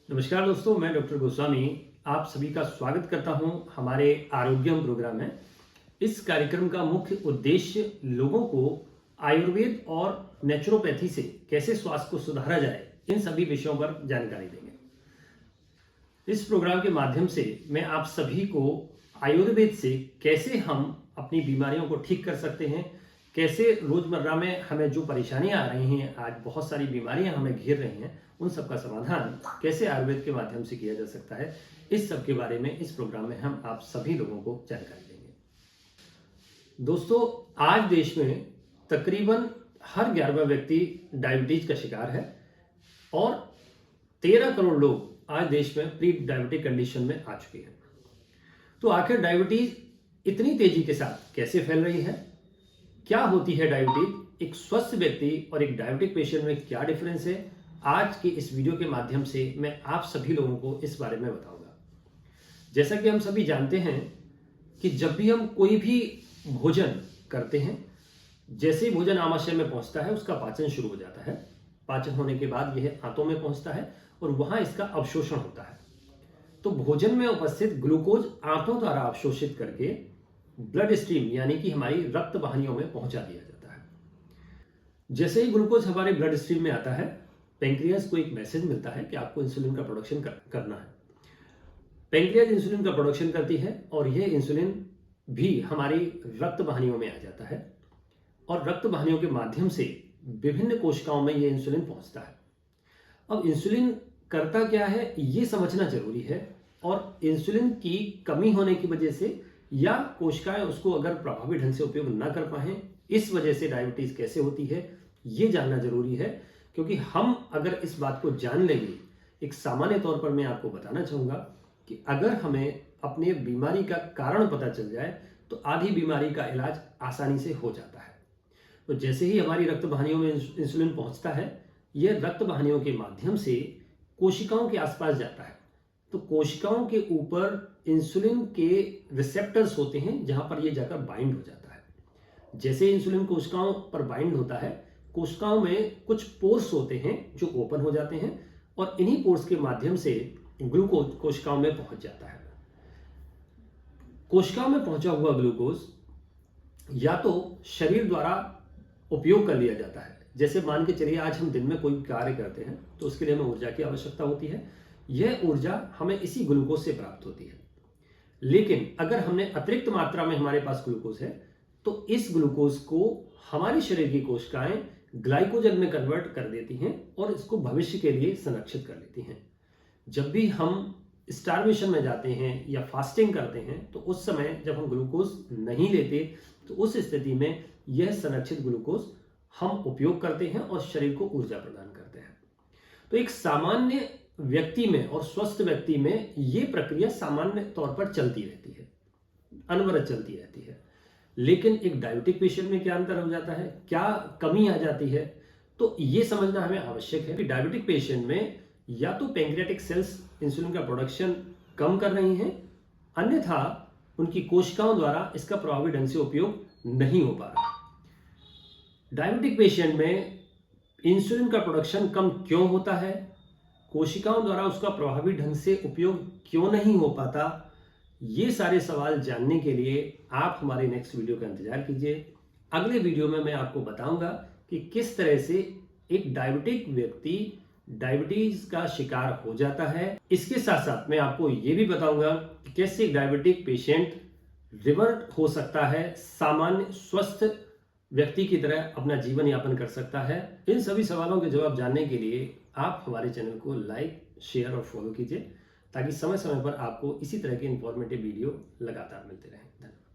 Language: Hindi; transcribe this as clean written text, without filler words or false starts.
नमस्कार दोस्तों, मैं डॉक्टर गोस्वामी आप सभी का स्वागत करता हूं हमारे आरोग्यम प्रोग्राम में। इस कार्यक्रम का मुख्य उद्देश्य लोगों को आयुर्वेद और नेचुरोपैथी से कैसे स्वास्थ्य को सुधारा जाए, इन सभी विषयों पर जानकारी देंगे। इस प्रोग्राम के माध्यम से मैं आप सभी को आयुर्वेद से कैसे हम अपनी बीमारियों को ठीक कर सकते हैं, कैसे रोजमर्रा में हमें जो परेशानियां आ रही हैं, आज बहुत सारी बीमारियां हमें घेर रही हैं, उन सब का समाधान कैसे आयुर्वेद के माध्यम से किया जा सकता है, इस सब के बारे में इस प्रोग्राम में हम आप सभी लोगों को जानकारी देंगे। दोस्तों, आज देश में तकरीबन हर 11वां व्यक्ति डायबिटीज का शिकार है और 13 करोड़ लोग आज देश में प्री डायबिटिक कंडीशन में आ चुके हैं। तो आखिर डायबिटीज इतनी तेजी के साथ कैसे फैल रही है, क्या होती है डायबिटीज, एक स्वस्थ व्यक्ति और एक डायबिटिक पेशेंट में क्या डिफरेंस है, आज के इस वीडियो के माध्यम से मैं आप सभी लोगों को इस बारे में बताऊंगा। जैसा कि हम सभी जानते हैं कि जब भी हम कोई भी भोजन करते हैं, जैसे ही भोजन आमाशय में पहुंचता है उसका पाचन शुरू हो जाता है। पाचन होने के बाद यह आंतों में पहुंचता है और वहां इसका अवशोषण होता है। तो भोजन में उपस्थित ग्लूकोज आंतों द्वारा अवशोषित करके ब्लड स्ट्रीम यानी कि हमारी रक्त वाहिनियों में पहुंचा दिया जाता है। जैसे ही ग्लूकोज हमारे ब्लड स्ट्रीम में आता है, पेंक्रियाज को एक मैसेज मिलता है कि आपको इंसुलिन का प्रोडक्शन करना है। पेंक्रियाज इंसुलिन का प्रोडक्शन करती है और यह इंसुलिन भी हमारी रक्त वाहिनियों में आ जाता है और रक्त वाहिनियों के माध्यम से विभिन्न कोशिकाओं में यह इंसुलिन पहुंचता है। अब इंसुलिन करता क्या है ये समझना जरूरी है, और इंसुलिन की कमी होने की वजह से या कोशिकाएं उसको अगर प्रभावी ढंग से उपयोग ना कर पाए, इस वजह से डायबिटीज कैसे होती है ये जानना जरूरी है। क्योंकि हम अगर इस बात को जान लेंगे, एक सामान्य तौर पर मैं आपको बताना चाहूंगा कि अगर हमें अपने बीमारी का कारण पता चल जाए तो आधी बीमारी का इलाज आसानी से हो जाता है। तो जैसे ही हमारी रक्त वाहिनियों में इंसुलिन पहुंचता है, यह रक्त वाहिनियों के माध्यम से कोशिकाओं के आसपास जाता है। तो कोशिकाओं के ऊपर इंसुलिन के रिसेप्टर्स होते हैं जहां पर यह जाकर बाइंड हो जाता है। जैसे इंसुलिन कोशिकाओं पर बाइंड होता है, कोशिकाओं में कुछ पोर्स होते हैं जो ओपन हो जाते हैं और इन्हीं पोर्स के माध्यम से ग्लूकोज कोशिकाओं में पहुंच जाता है। कोशिकाओं में पहुंचा हुआ ग्लूकोज या तो शरीर द्वारा उपयोग कर लिया जाता है। जैसे मान के चलिए आज हम दिन में कोई कार्य करते हैं तो उसके लिए हमें ऊर्जा की आवश्यकता होती है। यह ऊर्जा हमें इसी ग्लूकोज से प्राप्त होती है। लेकिन अगर हमने अतिरिक्त मात्रा में हमारे पास ग्लूकोज है तो इस ग्लूकोज को हमारे शरीर की कोशिकाएं ग्लाइकोजन में कन्वर्ट कर देती हैं और इसको भविष्य के लिए संरक्षित कर लेती हैं। जब भी हम स्टार्वेशन में जाते हैं या फास्टिंग करते हैं तो उस समय जब हम ग्लूकोज नहीं लेते तो उस स्थिति में यह संरक्षित ग्लूकोज हम उपयोग करते हैं और शरीर को ऊर्जा प्रदान करते हैं। तो एक सामान्य व्यक्ति में और स्वस्थ व्यक्ति में यह प्रक्रिया सामान्य तौर पर चलती रहती है, अनवरत चलती रहती है। लेकिन एक डायबिटिक पेशेंट में क्या अंतर हो जाता है, क्या कमी आ जाती है, तो यह समझना हमें आवश्यक है कि डायबिटिक पेशेंट में या तो पैंक्रियाटिक सेल्स इंसुलिन का प्रोडक्शन कम कर रही हैं, अन्यथा उनकी कोशिकाओं द्वारा इसका प्रभावी ढंग से उपयोग नहीं हो पा रहा। डायबिटिक पेशेंट में इंसुलिन का प्रोडक्शन कम क्यों होता है, कोशिकाओं द्वारा उसका प्रभावी ढंग से उपयोग क्यों नहीं हो पाता, ये सारे सवाल जानने के लिए आप हमारे नेक्स्ट वीडियो का इंतजार कीजिए। अगले वीडियो में मैं आपको बताऊंगा कि किस तरह से एक डायबिटिक व्यक्ति डायबिटीज का शिकार हो जाता है। इसके साथ साथ मैं आपको ये भी बताऊंगा कि कैसे एक डायबिटिक पेशेंट रिवर्ट हो सकता है, सामान्य स्वस्थ व्यक्ति की तरह अपना जीवन यापन कर सकता है। इन सभी सवालों के जवाब जानने के लिए आप हमारे चैनल को लाइक, शेयर और फॉलो कीजिए ताकि समय समय पर आपको इसी तरह के इंफॉर्मेटिव वीडियो लगातार मिलते रहें। धन्यवाद।